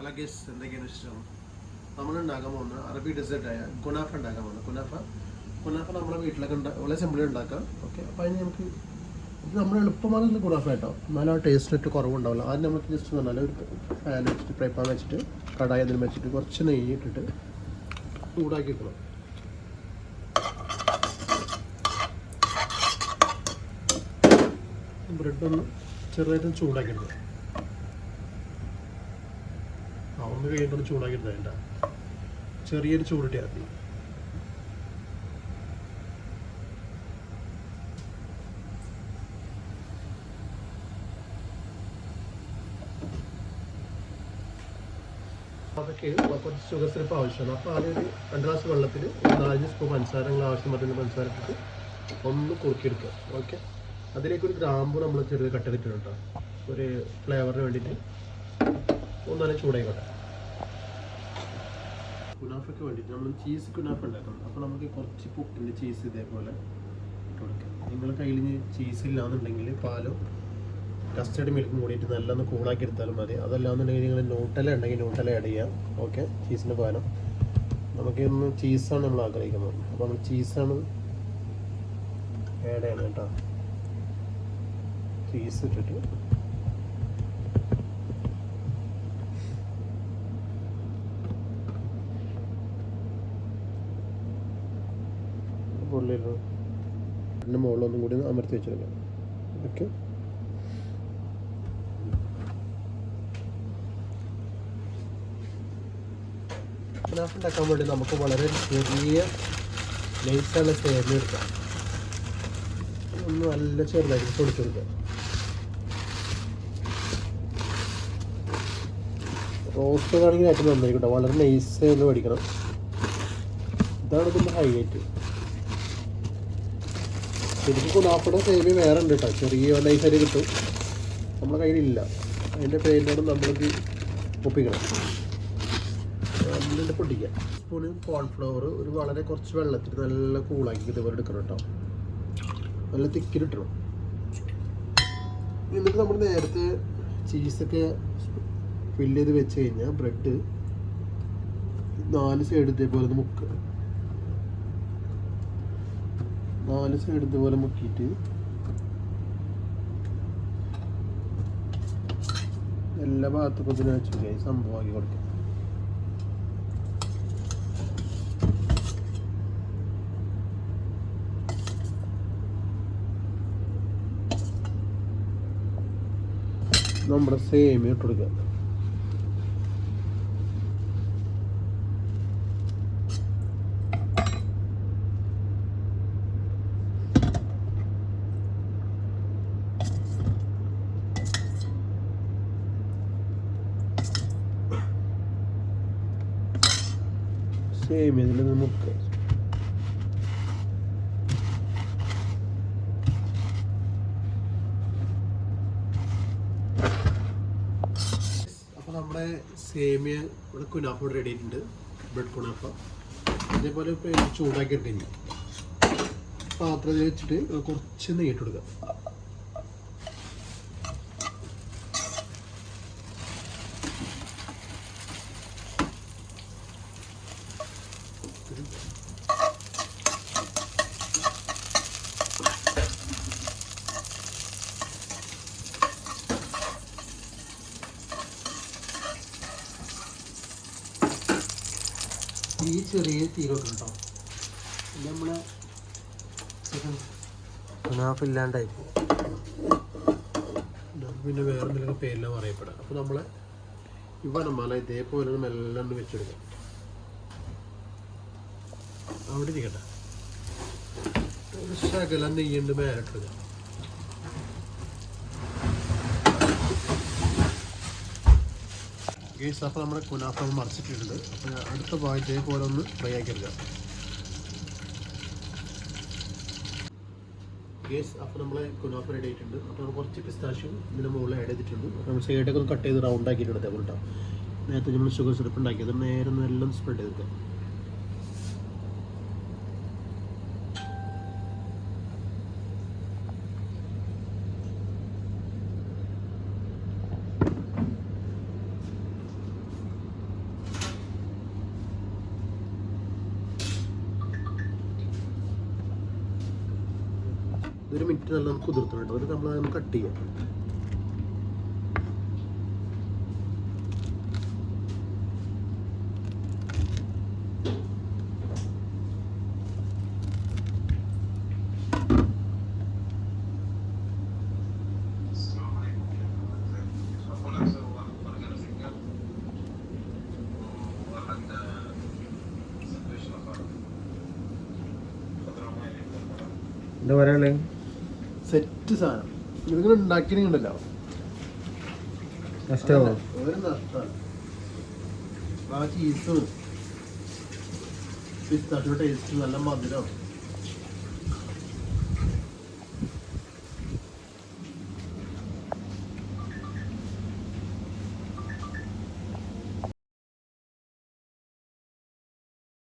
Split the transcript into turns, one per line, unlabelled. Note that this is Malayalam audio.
ഹലോ ഗൈസ്, എന്തൊക്കെയാണ് ഇഷ്ടം? നമ്മൾ ഉണ്ടാക്കാൻ പോകുന്നത് അറബി ഡെസേർട്ടായ കുനാഫ ഉണ്ടാക്കാൻ പോകുന്നത്. കുനാഫ നമ്മുടെ വീട്ടിലൊക്കെ വളരെ സിമ്പിളി ഉണ്ടാക്കാം. ഓക്കെ, അപ്പോൾ അതിന് നമുക്ക് ഇത് നമ്മൾ എളുപ്പമാണെന്ന് കുനാഫ കേട്ടോ, എന്നാലും ആ ടേസ്റ്റ് ഒട്ട് കുറവുണ്ടാവില്ല. ആദ്യം നമുക്ക് ജസ്റ്റ് പറഞ്ഞാൽ ഒരു പാൻ വെച്ചിട്ട് ഫ്രൈ പാൻ വെച്ചിട്ട് കടായി അതിന് വെച്ചിട്ട് കുറച്ച് നെയ്യ് ഇട്ടിട്ട് ചൂടാക്കി വെക്കണം. ബ്രെഡ് ഒന്ന് ചെറുതായിട്ട് ചൂടാക്കിയെടുക്കുക. ഒന്ന് കഴിഞ്ഞിട്ടൊന്ന് ചൂടാക്കിയിട്ട് വേണ്ട, ചെറിയൊരു ചൂടിട്ടാൽ മതി. അതൊക്കെ കുറച്ച് ഷുഗർ സിറപ്പ് ആവശ്യമാണ്. അപ്പോൾ ആദ്യം ഒരു 2 ഗ്ലാസ് വെള്ളത്തിൽ 4 സ്പൂൺ പഞ്ചസാര ആവശ്യം പറ്റുന്ന പഞ്ചസാര ഇട്ടിട്ട് ഒന്ന് കുറുക്കിയെടുക്കുക. ഓക്കെ, അതിലേക്ക് ഒരു ഗ്രാമ്പു നമ്മൾ ചെറിയ കട്ട് ചെയ്തിട്ടുണ്ട് കേട്ടോ, ഒരു ഫ്ലേവറിന് വേണ്ടിയിട്ട്. ഒന്നാലും ചൂടായിക്കോട്ടെ. കുനാഫയ്ക്ക് വേണ്ടിയിട്ട് നമ്മൾ ചീസ് കുനാഫ ഉണ്ടാക്കണം. അപ്പോൾ നമുക്ക് കുറച്ച് പുട്ടിൻ്റെ ചീസ് ഇതേപോലെ ഇട്ട് കൊടുക്കാം. നിങ്ങളുടെ കയ്യിൽ ചീസ് ഇല്ലാന്നുണ്ടെങ്കിൽ പാലോ കസ്റ്റർഡ് മിൽക്കും കൂടിയിട്ട് നല്ലൊന്ന് കൂളാക്കി എടുത്താലും മതി. അതല്ലാന്നുണ്ടെങ്കിൽ നിങ്ങൾ ന്യൂട്ടല ഉണ്ടെങ്കിൽ ന്യൂട്ടല ആഡ് ചെയ്യാം. ഓക്കെ, ചീസിൻ്റെ പകരം നമുക്കിന്ന് ചീസാണ് നമ്മൾ ആഗ്രഹിക്കുന്നത്. അപ്പോൾ നമ്മൾ ചീസാണ് ആഡ് ചെയ്യണം കേട്ടോ. ചീസ് ഇട്ടിട്ട് ഇതിൻ്റെ മുകളിലൊന്നും കൂടി അമർത്തി വെച്ചെടുക്കാം. ഓക്കെ, കുനാഫ ഉണ്ടാക്കാൻ വേണ്ടി നമുക്ക് വളരെ ചെറിയ നൈസാണ് സേമിയ എടുക്കാം. ഒന്ന് നല്ല ചെറുതായിട്ട് പൊടിച്ചു കൊടുക്കുക. റോസ്റ്റ് ആണെങ്കിൽ ഏറ്റവും നന്നായിരിക്കട്ടെ, വളരെ നൈസായിട്ട് പഠിക്കണം. ഇതാണ് ഇതിൻ്റെ ഹൈലൈറ്റ്. ശരിക്കും കുനാഫയുടെ സേമിയ വേറെ ഉണ്ട് കേട്ടോ, ചെറിയ നൈസായിട്ട് കിട്ടും, നമ്മുടെ കയ്യിലില്ല. അതിൻ്റെ പേരിനോട് നമ്മൾക്ക് ഒപ്പിക്കണം. എന്നിട്ട് പൊട്ടിക്കുക. സ്പൂണ് കോൺഫ്ലവർ ഒരു വളരെ കുറച്ച് വെള്ളത്തിൽ നല്ല കൂളാക്കി ഇതുപോലെ എടുക്കണം കേട്ടോ, നല്ല തിക്കിലിട്ടണം. എന്നിട്ട് നമ്മൾ നേരത്തെ ചീസൊക്കെ ഫില്ല് ചെയ്ത് വെച്ച് കഴിഞ്ഞാൽ ബ്രെഡ് 4 സൈഡ് ഇതേപോലെ ഒന്ന് മുക്കുക. 4 സൈഡ് ഇതുപോലെ മുക്കിയിട്ട് എല്ലാ ഭാഗത്തും ഇതിനെ വെച്ച് സംഭവമാക്കി കൊടുക്കുക. നമ്മുടെ സേമിയ ഇട്ട് കൊടുക്കുക. സേമിയ ഇതിൽ നിന്ന് മുക്കുക. അപ്പോൾ നമ്മുടെ സേമിയ ഇവിടെ കുനാഫ റെഡി ആയിട്ടുണ്ട്, ബ്രെഡ് കുനാഫ. അതേപോലെ ഇപ്പോൾ ചൂടാക്കി എടുക്കഴിഞ്ഞ് പാത്രത്തിൽ വെച്ചിട്ട് കുറച്ച് നെയ്യിട്ട് കൊടുക്കുക. ഈ ചെറിയ തീരൊക്കെ ഉണ്ടോ, നമ്മളെ കുനാഫ ഇല്ലാണ്ടായിരിക്കും, പിന്നെ വേറെ എന്തെങ്കിലും പേരിലാണ് പറയപ്പെടുക. അപ്പോൾ നമ്മളെ മല ഇതേപോലെ മെല്ലെ വെച്ചെടുക്കാം. അവിടെ ഇരിക്കട്ടെ, ഒരു ശകലം നെയ്യുണ്ട് മേലിട്ടെടുക്കാം. ഗൈസ്, അപ്പോൾ നമ്മുടെ കുനാഫ മറിച്ചിട്ടുണ്ട്. അപ്പോൾ അടുത്ത ഭാഗം ഇതേപോലെ ഒന്ന് ഫ്രൈ ആക്കി എടുക്കാം. ഗൈസ്, അപ്പോൾ നമ്മളെ കുനാഫ റെഡി ആയിട്ടുണ്ട്. അപ്പോൾ നമ്മൾ കുറച്ച് പിസ്താഷ്യം ഇതിൻ്റെ മുകളിൽ ആഡ് ചെയ്തിട്ടുണ്ട്. അപ്പോൾ നമ്മൾ സൈഡൊക്കെ ഒന്ന് കട്ട് ചെയ്ത് റൗണ്ട് ആക്കിയിട്ട് എടുത്താൽ കേട്ടോ. നേരത്തെ നമ്മൾ ഷുഗർ സിറപ്പ് ഉണ്ടാക്കിയത് നേരെ എല്ലാം സ്പ്രെഡ് ചെയ്തെടുക്കാം. ഇതൊരു മിനിറ്റ് നല്ല നമുക്ക് കുതിർത്തണം കേട്ടോ. എന്നിട്ട് നമ്മൾ അതൊന്ന് കട്ട് ചെയ്യാം.
എന്താ പറയാനുള്ളത്?
സെറ്റ് സാധനം ഇതിങ്ങനെ ഉണ്ടാക്കിയിട്ടുണ്ടല്ലോ,
നഷ്ടമാവോ?
ഒരു നഷ്ടമാണ്. ആ ചീസും പിസ്താഷ്യോ ടേസ്റ്റ്, നല്ല മധുരം.